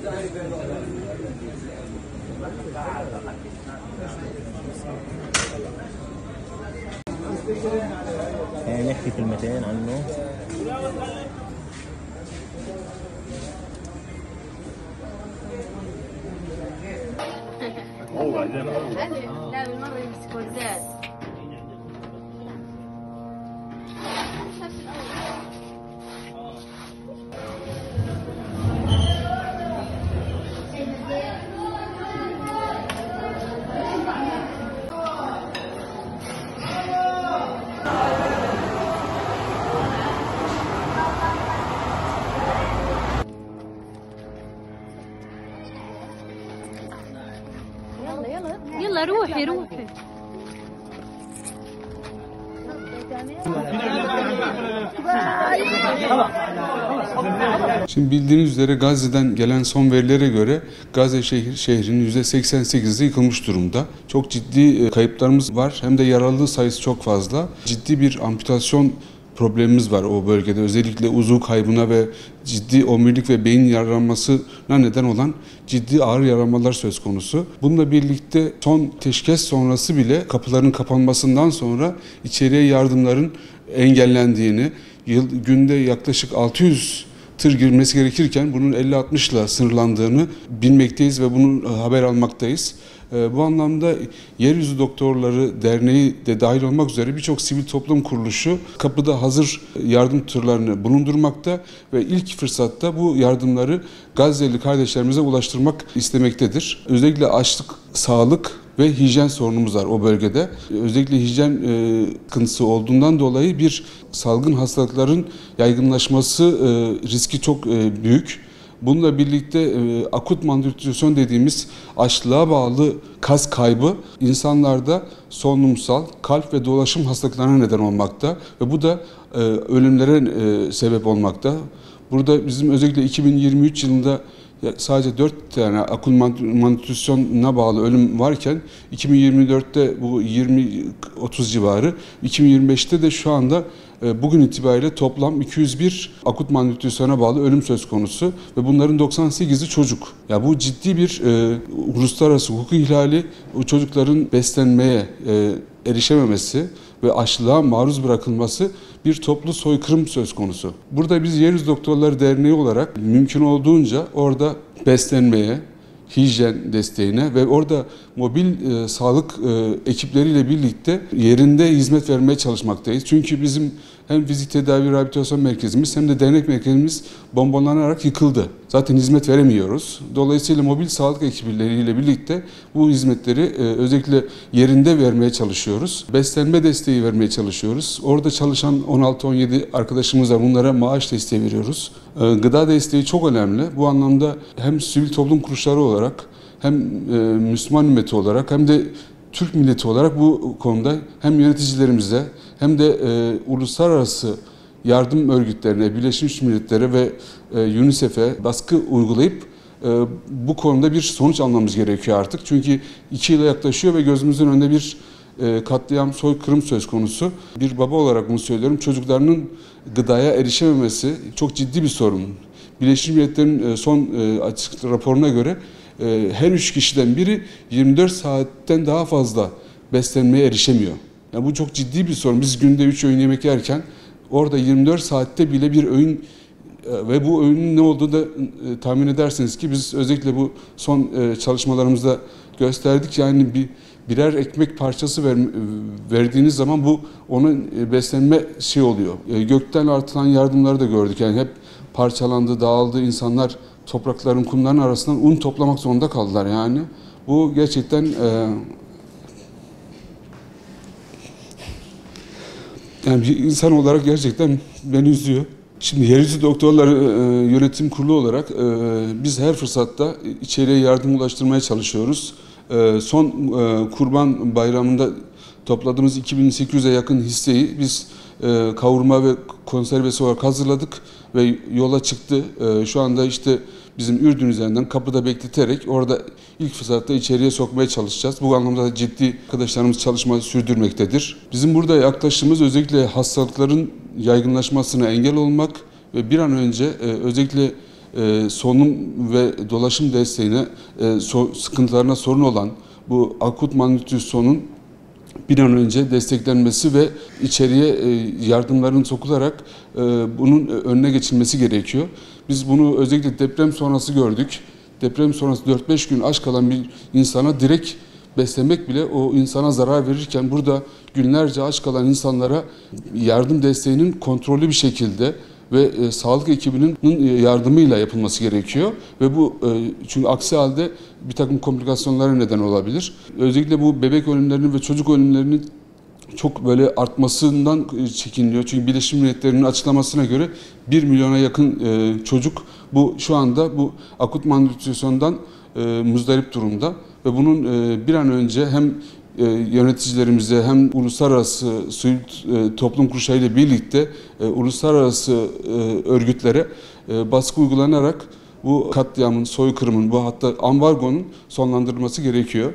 نحكي كلمتين عنه. لا بالمرة يمسكوا الزاد. يلا روحي روحي. Şimdi bildiğiniz üzere Gazze'den gelen son verilere göre Gazze şehrinin %88'i yıkılmış durumda. Çok ciddi kayıplarımız var, hem de yaralı sayısı çok fazla. Ciddi bir amputasyon problemimiz var o bölgede. Özellikle uzuv kaybına ve ciddi omurilik ve beyin yaralanmasına neden olan ciddi ağır yaralanmalar söz konusu. Bununla birlikte son teşhis sonrası bile kapıların kapanmasından sonra içeriye yardımların engellendiğini, günde yaklaşık 600 tır girmesi gerekirken bunun 50-60 ile sınırlandığını bilmekteyiz ve bunu haber almaktayız. Bu anlamda Yeryüzü Doktorları Derneği de dahil olmak üzere birçok sivil toplum kuruluşu kapıda hazır yardım tırlarını bulundurmakta ve ilk fırsatta bu yardımları Gazze'li kardeşlerimize ulaştırmak istemektedir. Özellikle açlık, sağlık ve hijyen sorunumuz var o bölgede. Özellikle hijyen sıkıntısı olduğundan dolayı bir salgın hastalıkların yaygınlaşması riski çok büyük. Bununla birlikte akut malnutrisyon dediğimiz açlığa bağlı kas kaybı insanlarda solunumsal, kalp ve dolaşım hastalıklarına neden olmakta ve bu da ölümlere sebep olmakta. Burada bizim özellikle 2023 yılında sadece 4 tane akut malnutrisyona bağlı ölüm varken 2024'te bu 20-30 civarı, 2025'te de şu anda bugün itibariyle toplam 201 akut malnutrisyona bağlı ölüm söz konusu ve bunların 98'i çocuk. Ya bu ciddi bir uluslararası hukuk ihlali, o çocukların beslenmeye erişememesi ve açlığa maruz bırakılması bir toplu soykırım söz konusu. Burada biz Yeryüzü Doktorları Derneği olarak mümkün olduğunca orada beslenmeye, hijyen desteğine ve orada mobil sağlık ekipleriyle birlikte yerinde hizmet vermeye çalışmaktayız. Çünkü bizim hem fizik tedavi rehabilitasyon merkezimiz hem de dernek merkezimiz bombalanarak yıkıldı. Zaten hizmet veremiyoruz. Dolayısıyla mobil sağlık ekipleriyle birlikte bu hizmetleri özellikle yerinde vermeye çalışıyoruz. Beslenme desteği vermeye çalışıyoruz. Orada çalışan 16-17 arkadaşımız var. Bunlara maaş desteği veriyoruz. Gıda desteği çok önemli. Bu anlamda hem sivil toplum kuruluşları olarak hem Müslüman ümmeti olarak hem de Türk milleti olarak bu konuda hem yöneticilerimize hem de uluslararası yardım örgütlerine, Birleşmiş Milletler'e ve UNICEF'e baskı uygulayıp bu konuda bir sonuç almamız gerekiyor artık. Çünkü 2 yıla yaklaşıyor ve gözümüzün önünde bir katliam, soykırım söz konusu. Bir baba olarak bunu söylüyorum. Çocuklarının gıdaya erişememesi çok ciddi bir sorun. Birleşmiş Milletler'in son açık raporuna göre her 3 kişiden biri 24 saatten daha fazla beslenmeye erişemiyor. Yani bu çok ciddi bir sorun. Biz günde 3 öğün yemek yerken orada 24 saatte bile bir öğün ve bu öğünün ne olduğunu da tahmin edersiniz ki biz özellikle bu son çalışmalarımızda gösterdik. Yani birer ekmek parçası verdiğiniz zaman bu onun beslenme oluyor. Gökten artılan yardımları da gördük. Yani hep parçalandı, dağıldı, insanlar toprakların, kumların arasından un toplamak zorunda kaldılar yani. Bu gerçekten yani bir insan olarak gerçekten beni üzüyor. Şimdi Yeryüzü Doktorları Yönetim Kurulu olarak biz her fırsatta içeriye yardım ulaştırmaya çalışıyoruz. Son Kurban Bayramı'nda topladığımız 2800'e yakın hisseyi biz kavurma ve konservesi olarak hazırladık ve yola çıktı. Şu anda işte bizim Ürdün üzerinden kapıda bekleterek orada ilk fırsatta içeriye sokmaya çalışacağız. Bu anlamda da ciddi arkadaşlarımız çalışmayı sürdürmektedir. Bizim burada yaklaşımımız özellikle hastalıkların yaygınlaşmasına engel olmak ve bir an önce özellikle solunum ve dolaşım desteğine, sıkıntılarına sorun olan bu akut malnutrisyonun bir an önce desteklenmesi ve içeriye yardımların sokularak bunun önüne geçilmesi gerekiyor. Biz bunu özellikle deprem sonrası gördük. Deprem sonrası 4-5 gün aç kalan bir insana direkt beslemek bile o insana zarar verirken burada günlerce aç kalan insanlara yardım desteğinin kontrollü bir şekilde ve sağlık ekibinin yardımıyla yapılması gerekiyor. Ve bu çünkü aksi halde bir takım komplikasyonlara neden olabilir. Özellikle bu bebek ölümlerinin ve çocuk ölümlerinin çok böyle artmasından çekiniliyor. Çünkü Birleşmiş Milletler'in açıklamasına göre 1 milyona yakın çocuk şu anda bu akut malnutrisyondan muzdarip durumda. Ve bunun bir an önce hem yöneticilerimize hem uluslararası sivil toplum kuruluşlarıyla birlikte uluslararası örgütlere baskı uygulanarak bu katliamın, soykırımın, bu hatta ambargonun sonlandırılması gerekiyor.